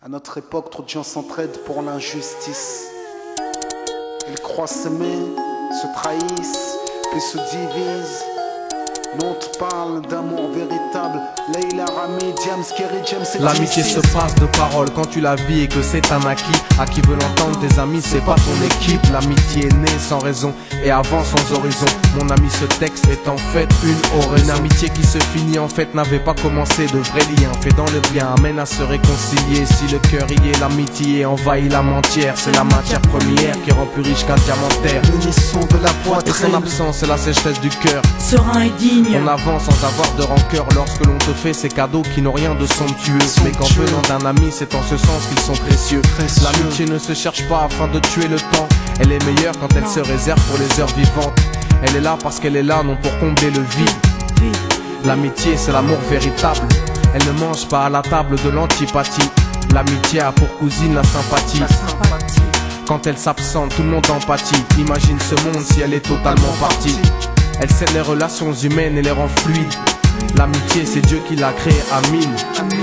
À notre époque, trop de gens s'entraident pour l'injustice. Ils croient s'aimer, se trahissent, puis se divisent. Nous on te parle d'amour véritable. Leila, Rami, Diams, Kerry, James et l'amitié se passe de paroles quand tu la vis et que c'est un acquis. À qui veut l'entendre, tes amis, c'est pas ton équipe. L'amitié est née sans raison et avance sans horizon. Mon ami, ce texte est en fait une oraison. Une amitié qui se finit en fait n'avait pas commencé. De vrais liens faits dans le bien amènent à se réconcilier. Si le cœur y est, l'amitié envahit l'âme entière. C'est la matière première qui rend plus riche qu'un diamantaire. L'unisson de la poitrine. Et son absence, c'est la sécheresse du cœur. Serein et digne. On avance sans avoir de rancœur lorsque l'on te fait ces cadeaux qui n'ont rien de somptueux. Mais qu'en venant d'un ami, c'est en ce sens qu'ils sont précieux. L'amitié ne se cherche pas afin de tuer le temps. Elle est meilleure quand elle se réserve pour les heures vivantes. Elle est là parce qu'elle est là, non pour combler le vide. L'amitié, c'est l'amour véritable. Elle ne mange pas à la table de l'antipathie. L'amitié a pour cousine la sympathie. Quand elle s'absente, tout le monde empathie. Imagine ce monde si elle est totalement partie. Elle scelle les relations humaines et les rend fluides. L'amitié, c'est Dieu qui l'a créée, Amin.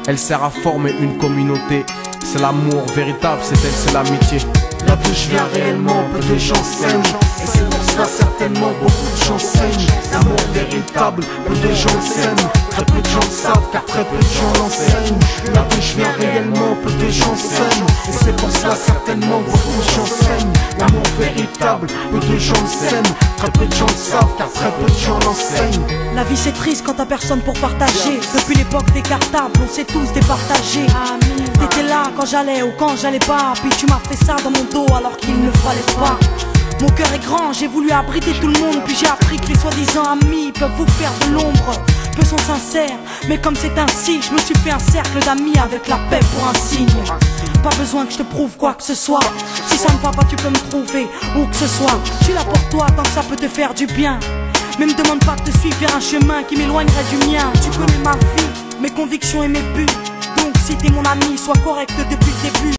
Elle sert à former une communauté. C'est l'amour véritable, c'est elle, c'est l'amitié. Là d'où je viens réellement, peu de gens s'aiment. Et c'est pour cela certainement beaucoup de gens saignent. L'amour véritable, peu de gens s'aiment. Très peu de gens le savent car très peu de gens l'enseignent. Là d'où je viens réellement, peu de gens s'aiment. Et c'est pour cela certainement beaucoup de gens s'aiment. L'amour véritable, peu de gens le s'aiment. Très peu de gens le savent car très peu de gens l'enseignent. La vie c'est triste quand t'as personne pour partager. Depuis l'époque des cartables, on s'est tous départagés. T'étais là quand j'allais ou quand j'allais pas. Puis tu m'as fait ça dans mon dos alors qu'il ne fallait pas. Mon cœur est grand, j'ai voulu abriter tout le monde. Puis j'ai appris que les soi-disant amis peuvent vous faire de l'ombre. Peu sont sincères, mais comme c'est ainsi, je me suis fait un cercle d'amis avec la paix pour un signe. Pas besoin que je te prouve quoi que ce soit. Si ça ne va pas, tu peux me trouver où que ce soit. Je suis là pour toi tant que ça peut te faire du bien. Mais me demande pas de te suivre vers un chemin qui m'éloignerait du mien. Tu connais ma vie, mes convictions et mes buts. Donc si t'es mon ami, sois correct depuis le début.